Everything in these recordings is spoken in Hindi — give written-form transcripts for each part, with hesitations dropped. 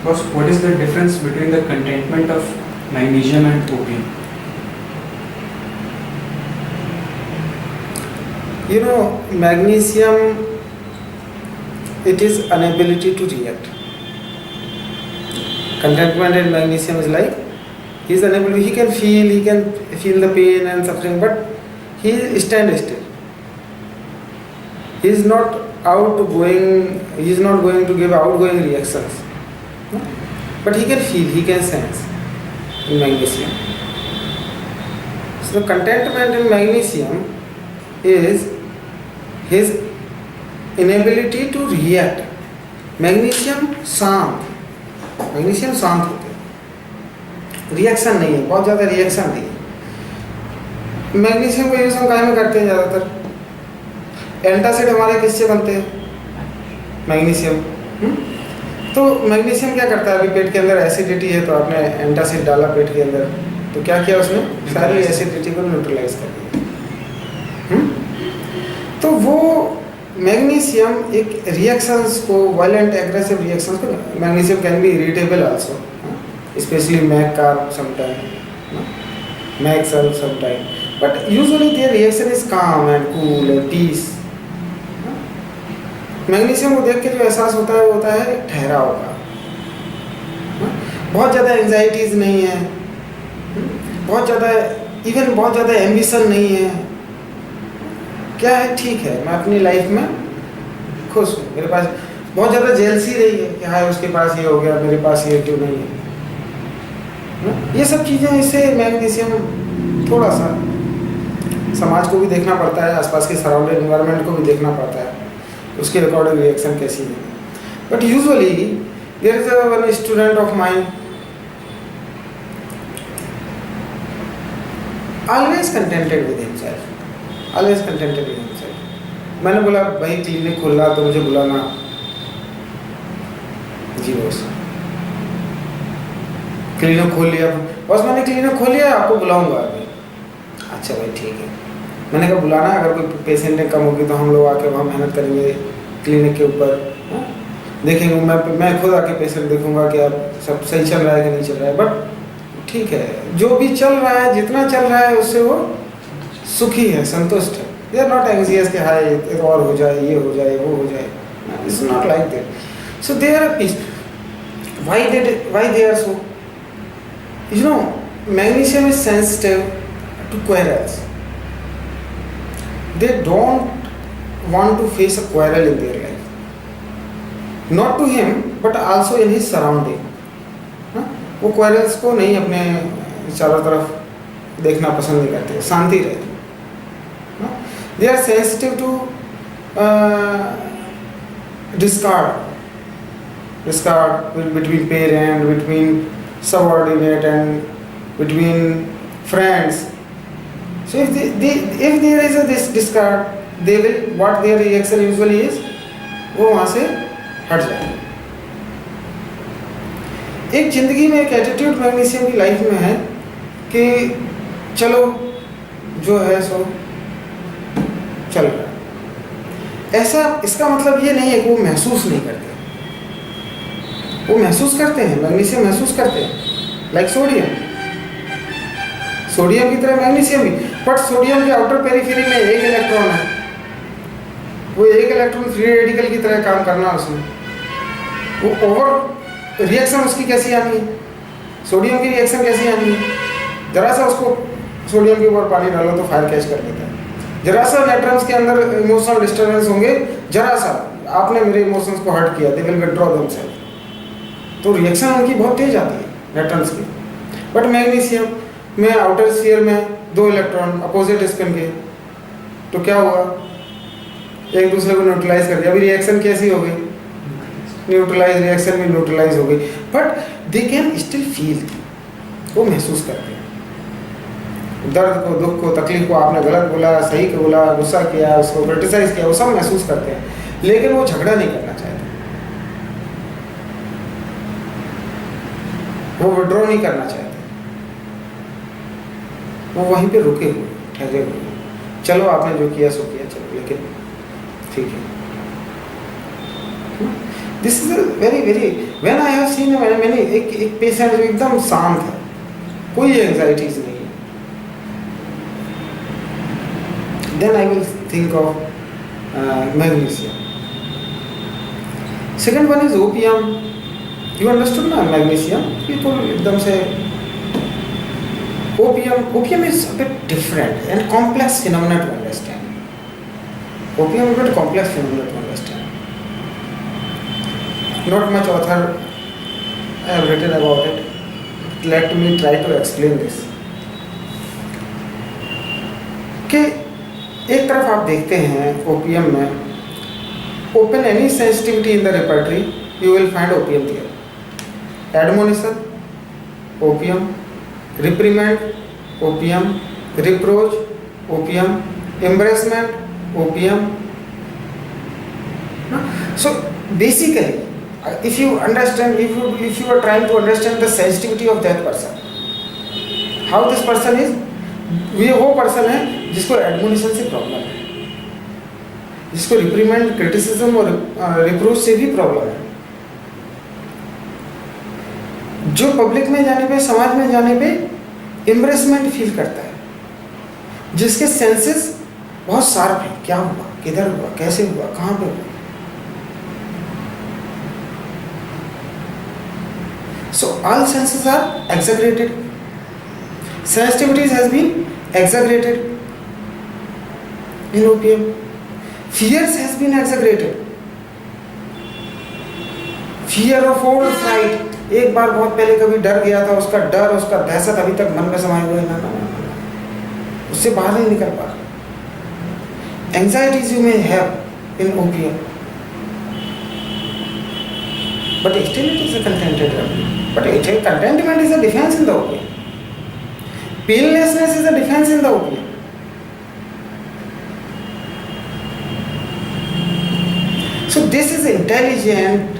Boss, what is the difference between the contentment of magnesium and opium? You know, magnesium, it is inability to react. Contentment in magnesium is like he is unable. He can feel the pain and suffering, but he stands still. He is not outgoing. He is not going to give outgoing reactions. But he can feel, he can sense in magnesium. So the contentment in magnesium is his inability to react. Magnesium शांत होते हैं, रिएक्शन नहीं है, बहुत ज़्यादा रिएक्शन नहीं है। मैग्नीशियम को यूज हम काहे में करते हैं ज़्यादातर? एंटासिड हमारे किससे बनते हैं? मैग्नीशियम। तो मैग्नीशियम क्या करता है? अभी पेट के अंदर एसिडिटी है तो आपने एंटासिड डाला पेट के अंदर, तो क्या किया उसने? सारी एसिडिटी को न्यूट्रलाइज कर दिया। तो वो मैग्नीशियम एक रिएक्शंस को, वायलेंट एग्रेसिव रिएक्शंस को, magnesium can be irritable also, specially mag carb sometime, mag sel sometime, but usually their reaction is calm and cool and peace. Magnesium को देख के जो एहसास होता है वो होता है ठहराव का। बहुत ज़्यादा एंजाइटीज नहीं है, बहुत ज़्यादा एम्बिशन नहीं है। क्या है? ठीक है, मैं अपनी लाइफ में खुश हूँ, मेरे पास बहुत ज़्यादा जेलसी रही है कि हाँ उसके पास ये हो गया, मेरे पास ये क्यों नहीं है। ये सब चीज़ें, इससे मैग्नीशियम थोड़ा सा समाज को भी देखना पड़ता है, आसपास के सराउंडिंग एनवायरनमेंट को भी देखना पड़ता है, उसके अकॉर्डिंग रिएक्शन कैसी है। But usually there is one student of mind always contented with himself, always contented with himself. मैंने बोला भाई क्लिनिक खोल रहा तो मुझे बुलाना। जी बॉस, क्लिनिक खोल लिया बॉस, मैंने क्लिनिक खोल लिया, आपको बुलाऊंगा अभी। अच्छा भाई ठीक है। मैंने कहा बुलाना, अगर कोई पेशेंट ने कम होगी तो हम लोग आके वहाँ मेहनत करेंगे क्लिनिक के ऊपर, देखेंगे। मैं खुद आके पेशेंट देखूंगा कि आप सब सही चल रहा है कि नहीं चल रहा है। बट ठीक है, जो भी चल रहा है, जितना चल रहा है उससे वो सुखी है, संतुष्ट है। दे आर नॉट एंग्जियस कि हाय और हो जाए, ये हो जाए, वो हो जाए। It's not like that. So they are peace. Why they are so? You know, magnesium is sensitive to quarrels. They don't want to face a quarrel in their life. Not to him, but also in his surrounding. वो quarrels को नहीं अपने चारों तरफ देखना पसंद नहीं करते, शांति रहे। They are sensitive to discord between parent, between subordinate, and between friends. So if there is a this discard, they will, what their reaction usually is, वो वहाँ से हट जाएंगे। एक जिंदगी में एक एटीट्यूड मैग्नीशियम की लाइफ में है कि चलो जो है सो चल रहा है। ऐसा, इसका मतलब ये नहीं है कि वो महसूस नहीं करते, वो महसूस करते हैं, मैग्नीशियम महसूस करते हैं। लाइक सोडियम की तरह मैग्नीशियम भी, बट सोडियम के आउटर पेरिफेरी में एक इलेक्ट्रॉन है, वो एक इलेक्ट्रॉन फ्री रेडिकल की तरह काम करना है उसमें। वो ओवर रिएक्शन उसकी कैसी आनी है? सोडियम की रिएक्शन कैसी आनी है? जरा सा उसको सोडियम के ऊपर पानी डालो तो फायर कैच कर लेता है। जरा सा न्यूट्रॉन्स के अंदर इमोशनल डिस्टर्बेंस होंगे, जरा सा आपने मेरे इमोशंस को हर्ट किया, दे विल विथड्रॉ देमसेल्फ। तो रिएक्शन उनकी बहुत तेज आती है न्यूट्रॉन्स की। बट मैग्नीशियम में आउटर स्फीयर में दो इलेक्ट्रॉन अपोजिट स्पिन के, तो क्या हुआ? एक दूसरे को न्यूट्रलाइज कर दिया। अभी रिएक्शन कैसी हो गई? न्यूट्रलाइज, रिएक्शन भी न्यूट्रलाइज हो गई। But they can still feel, वो महसूस करते हैं दर्द को, दुख को, तकलीफ को। आपने गलत बोला, सही को बोला, गुस्सा किया, उसको क्रिटिसाइज किया, वो सब महसूस करते हैं। लेकिन वो झगड़ा नहीं करना चाहते, वो विड्रॉ नहीं करना चाहते, वो वहीं पे रुके हुए, ठहरे हुए। चलो आपने जो किया सो किया, चलो, लेकिन ठीक है। This is very very when I have seen मैंने एक पेशेंट जो एकदम शांत है, कोई एंजाइटीज नहीं है, then I will think of magnesium. Second one is opium. You understood ना मैग्नीशियम? पीपल एकदम से opium is a bit different and complex phenomena to understand. Opium is a bit complex phenomena to understand. Not much author have written about it. Let me try to explain this. कि एक तरफ आप देखते हैं ओपियम में, open any sensitivity in the repertory, you will find opium there. Admonition, opium. Reprimand, opium. Reproach, opium. Embarrassment, opium. So basically, if you understand, if you are trying to understand the sensitivity of that person, how this person is, ये वो पर्सन है जिसको एडमोनिशन से प्रॉब्लम है, जिसको रिप्रीमेंड, क्रिटिसिज्म और रिप्रोच से भी प्रॉब्लम है, जो पब्लिक में जाने पे, समाज में जाने पे एम्ब्रेसमेंट फील करता है, जिसके सेंसेस बहुत शार्प है, क्या हुआ, किधर हुआ, कैसे हुआ, कहाँ पे हुआ. So all senses are exaggerated. Sensitivities has been exaggerated in opium. Fears has been exaggerated. Fear of old fright. एक बार बहुत पहले कभी डर गया था, उसका डर, उसका दहशत अभी तक मन में समाये हुए ना, उससे बाहर नहीं निकल पा. Anxieties you may have in opium, but still it is a contented remedy. But contentment is a defense in the opium. Painlessness is a defense in the opium. So this is intelligent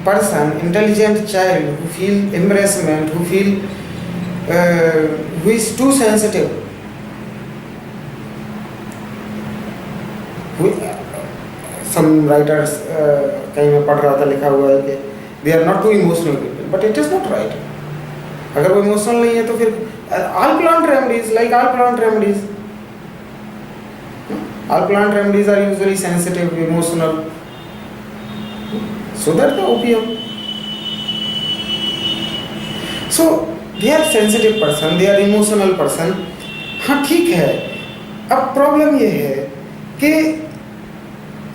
person, intelligent child who feel embarrassment, who feel who is too sensitive. Some writers कहीं मैं पढ़ रहा था, लिखा हुआ है कि they are not too emotional people, but it is not right. अगर वो इमोशनल नहीं है तो फिर all plant remedies, like all plant remedies, all plant remedies are usually sensitive, emotional. So that the opium. So they are sensitive person, they are emotional person. हाँ ठीक है. अब प्रॉब्लम ये है कि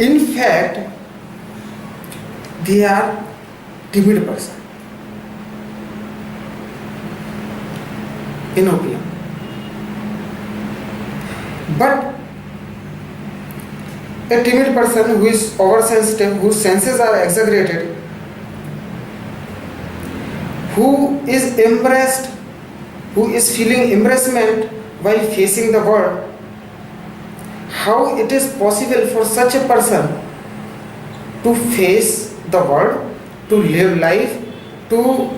in fact they are timid person in opium. But a timid person who is oversensitive, whose senses are exaggerated, who is embarrassed, who is feeling embarrassment while facing the world, how it is possible for such a person to face the world, to live life, to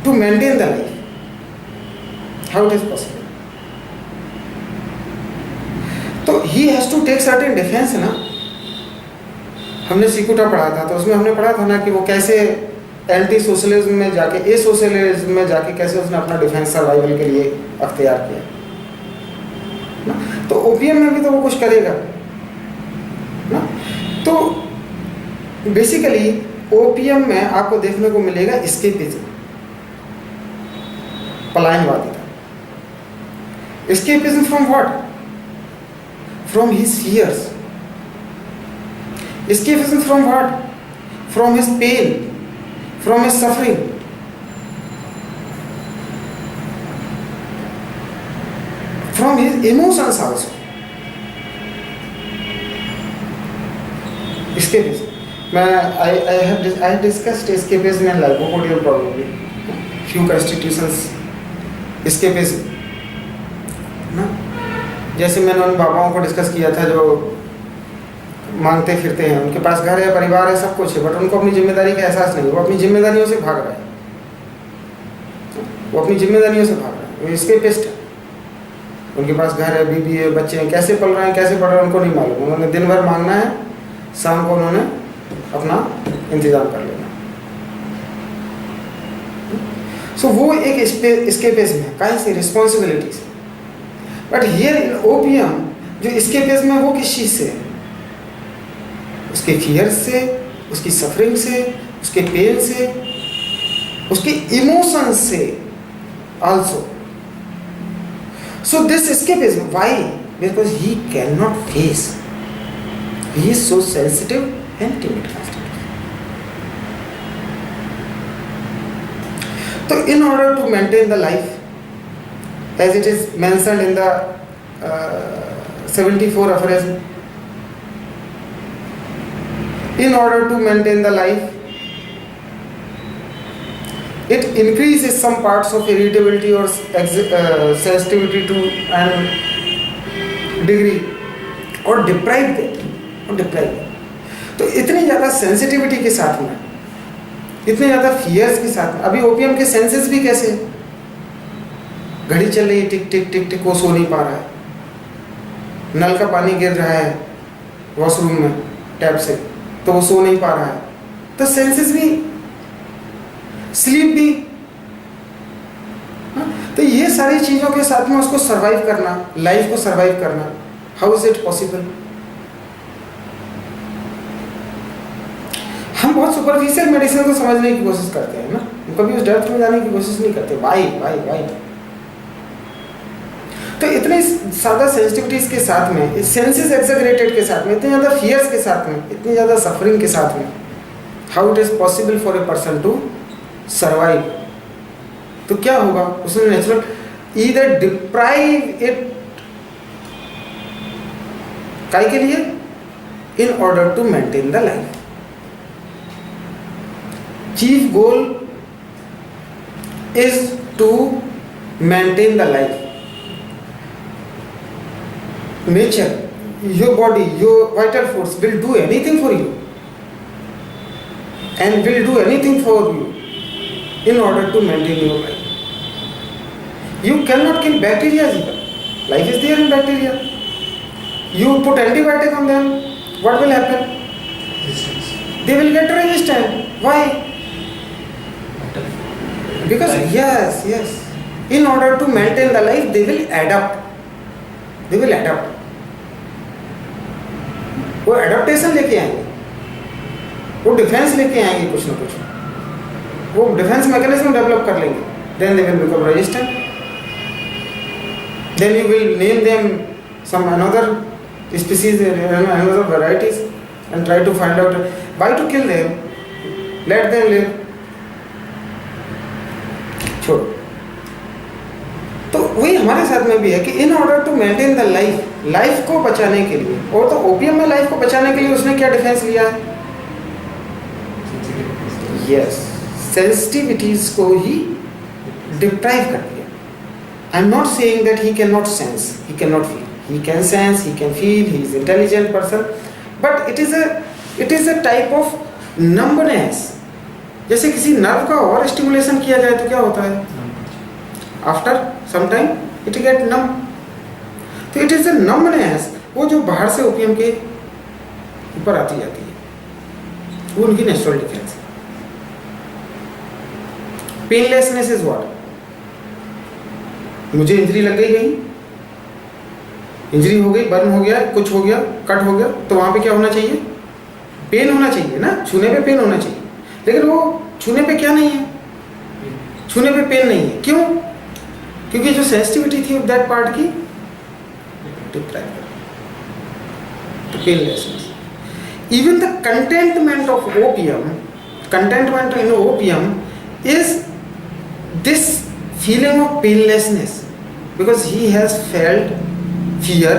maintain the life? How it is possible? तो he has to take certain defense ना. हमने सिकुटा पढ़ा था, तो उसमें हमने पढ़ा था ना कि वो कैसे एंटी सोशलिज्म में जाके, ए सोशलिज्म में जाके कैसे उसने अपना डिफेंस सर्वाइवल के लिए अख्तियार किया ना. तो ओपीएम में भी तो वो कुछ करेगा ना. तो बेसिकली ओपीएम में आपको देखने को मिलेगा एस्केपिज्म, पलायनवादिता. Escapism from what? From his fears. Escapism from what? From his pain, from his suffering. From his emotions also. Escapism. I have discussed escapism and lipopodium probably. Few constitutions. Escapism. ना? जैसे मैंने उन बाबाओं को डिस्कस किया था जो मांगते फिरते हैं, उनके पास घर है, परिवार है, सब कुछ है, बट उनको अपनी जिम्मेदारी का एहसास नहीं. वो अपनी जिम्मेदारियों से भाग रहा है, वो अपनी जिम्मेदारियों से भाग रहा है, वो एस्केपिस्ट है. उनके पास घर है, बीवी है, बच्चे हैं, कैसे पल रहे हैं, कैसे पढ़ रहे हैं उनको नहीं मालूम. उन्होंने दिन भर मांगना है, शाम को उन्होंने अपना इंतजाम कर लेना। सो वो एक एस्केपिज्म है, काहे से, रिस्पॉन्सिबिलिटी से। बट हियर इन ओपियम जो एस्केपिज्म है वो किस चीज़ से है? उसके फियर से, उसकी सफरिंग से, उसके पेन से, उसके इमोशंस से also. So this escapism, why? Because he can not face, he is so sensitive and timid constantly. So in order to maintain the life, as it is mentioned in the 74 aphorism, in order to maintain the life, it increases some parts of irritability or sensitivity to an degree, और deprive them. तो इतनी ज़्यादा सेंसिटिविटी के साथ में, इतने ज़्यादा फियर्स के साथ में, अभी ओपियम के सेंसेस भी कैसे, घड़ी चल रही है, टिक टिक टिक टिक, वो सो नहीं पा रहा है, नल का पानी गिर रहा है वॉशरूम में टैप से, तो वो सो नहीं पा रहा है। तो सेंसेस भी, स्लीप भी, तो ये सारी चीज़ों के साथ में उसको सरवाइव करना, लाइफ को सरवाइव करना, हाउ इज इट पॉसिबल? हम बहुत सुपरफिशियल मेडिसिन को समझने की कोशिश करते हैं ना, कभी उस डेप्थ में जाने की कोशिश नहीं करते। वाई? तो इतने ज़्यादा सेंसिटिविटीज के साथ में, सेंसेस एक्सैगरेटेड के साथ में, इतने ज़्यादा फियर्स के साथ में, इतनी ज़्यादा सफरिंग के साथ में, how it is possible for a person to survive? तो क्या होगा? उसने नेचुरल ईदर डिप्राइव इट, काय के लिए? In order to maintain the life. Chief goal is to maintain the life. Nature, your body, your vital force will do anything for you and will do anything for you in order to maintain your life. You cannot kill bacteria even. Life is there in bacteria. You put antibiotic on them, what will happen? Resistance. They will get resistant. Why? Because yes, in order to maintain the life, they will adapt. वो एडाप्टेशन लेके आएंगे, वो डिफेंस लेके आएंगे, कुछ ना कुछ वो डिफेंस मैकेनिज्म डेवलप कर लेंगे. Then they will become resistant. Then you will name them some another species, another varieties, and try to find out why to kill them. Let them live. छोड़ो. तो वही हमारे साथ में भी है कि in order to maintain the life को बचाने के लिए, और तो ओपियम में लाइफ को बचाने के लिए उसने क्या डिफेंस लिया है? यस, सेंसिटिविटीज को ही डिप्राइव कर दिया. I am not saying that he can not sense, he can not feel. He can sense, he can feel, he is intelligent person, but it is a type of numbness. जैसे किसी नर्व का और स्टिमुलेशन किया जाए तो क्या होता है? After some time it get numb. तो इट इज अ नंबनेस, वो जो बाहर से ओपियम के ऊपर आती जाती है, वो उनकी नेचुरल डिफेंस है. पेनलेसनेस इज व्हाट? मुझे इंजरी लग गई, इंजरी हो गई, बर्न हो गया, कुछ हो गया, कट हो गया, तो वहां पे क्या होना चाहिए? पेन होना चाहिए ना, छूने पे पेन होना चाहिए. लेकिन वो छूने पे क्या नहीं है? छूने पे पेन नहीं है. क्यों? क्योंकि जो सेंसिटिविटी थी दैट पार्ट की डिप्राइव कर. तो painlessness. Even the contentment of opium, contentment in opium is this feeling of painlessness, because he has felt fear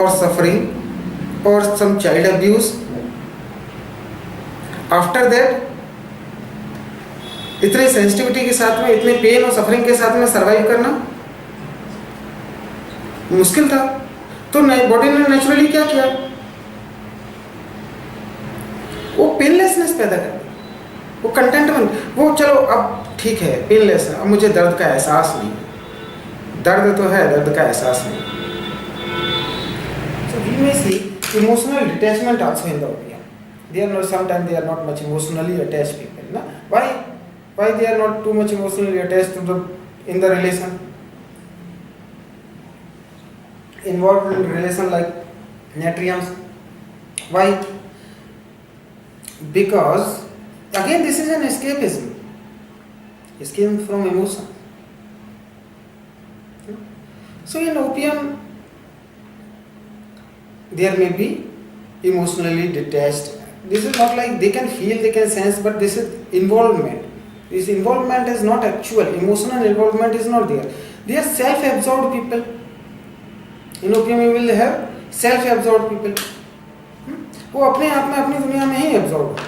or suffering or some child abuse. After that, इतने सेंसिटिविटी के साथ में, इतने पेन और सफरिंग के साथ में सरवाइव करना मुश्किल था. तो बॉडी ने नेचुरली क्या किया? वो पेनलेसनेस पैदा कर दी, वो कंटेंटमेंट. वो चलो अब ठीक है, पेनलेस है, अब मुझे दर्द का एहसास नहीं. दर्द तो है, दर्द का एहसास नहीं. We may see emotional detachment also in the opium. they are not, sometimes they are not much emotionally attached people. Na? Why they are not too much emotionally attached to the in the relation, involved in relation like natriums? Why? Because again this is an escapism, escape from emotion. So in opium there may be emotionally detached. This is not like they can feel, they can sense, but this is involvement. This involvement is not actual. Emotional involvement is not there. They are self-absorbed people. In opium you will have self-absorbed people. वो अपने आप में अपनी दुनिया में ही एब्जॉर्ब है.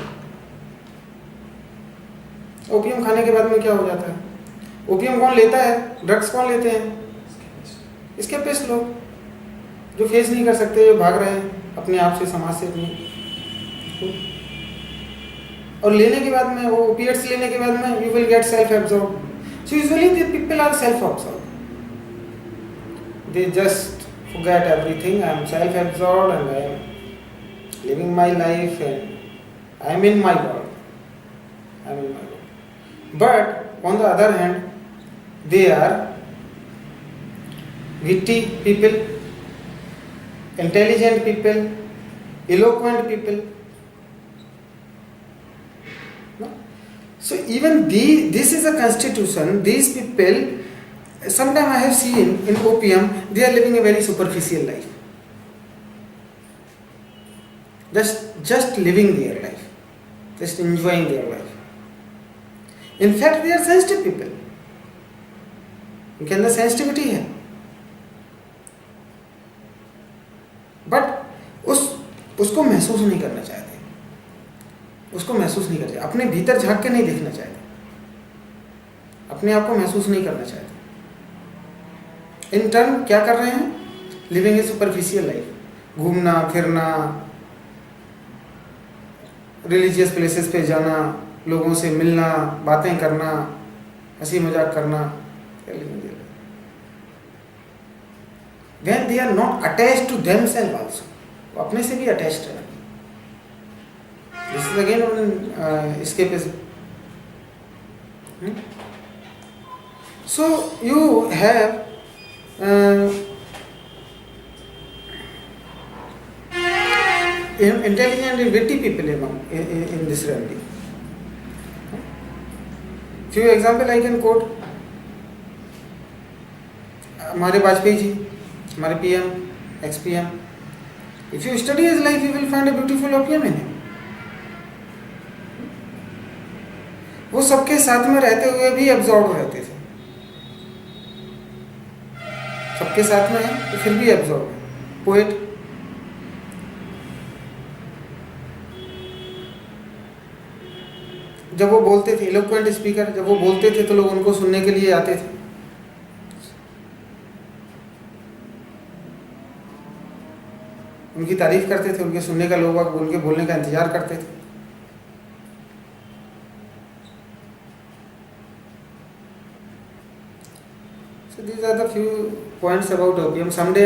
ओपियम खाने के बाद में क्या हो जाता है? ओपियम कौन लेता है? ड्रग्स कौन लेते हैं? एस्केपिस्ट लोग, जो फेस नहीं कर सकते, जो भाग रहे हैं अपने आप से, समाज से अपनी. और लेने के बाद में, वो ओपिएट्स लेने के बाद में, you will get self absorb. So usually the people are self absorb. They just forget everything. I am self absorbed and I am living my life and I am in my world. I am in my world. But on the other hand, they are witty people, intelligent people, eloquent people. No? So even this is a constitution. These people, sometimes I have seen in opium, they are living a very superficial life. Just living their life, just enjoying their life. In fact, they are sensitive people. उनके अंदर सेंसिटिविटी है, बट उसको महसूस नहीं करना चाहते, उसको महसूस नहीं करते, अपने भीतर झांक के नहीं देखना चाहते, अपने आप को महसूस नहीं करना चाहते. इन टर्म क्या कर रहे हैं? लिविंग ए सुपरफिशियल लाइफ. घूमना फिरना, रिलीजियस प्लेसेस पे जाना, लोगों से मिलना, बातें करना, हंसी मजाक करना. When they are not attached to themselves also, वो अपने से भी अटैच्ड है. This is again one escapism. So you have intelligent and witty people in this remedy. Few example I can quote. हमारे वाजपेयी जी, हमारे PM, ex-PM. If you study his life, you will find a beautiful opium in him. वो सबके साथ में रहते हुए भी एब्जॉर्ब रहते थे. सबके साथ में है तो फिर भी एब्जॉर्ब है. पोएट, जब वो बोलते थे, इलोक्वेंट स्पीकर, जब वो बोलते थे तो लोग उनको सुनने के लिए आते थे. उनकी तारीफ करते थे, उनके सुनने का लोग उनके बोलने का इंतजार करते थे. So these are the few points about opium. Someday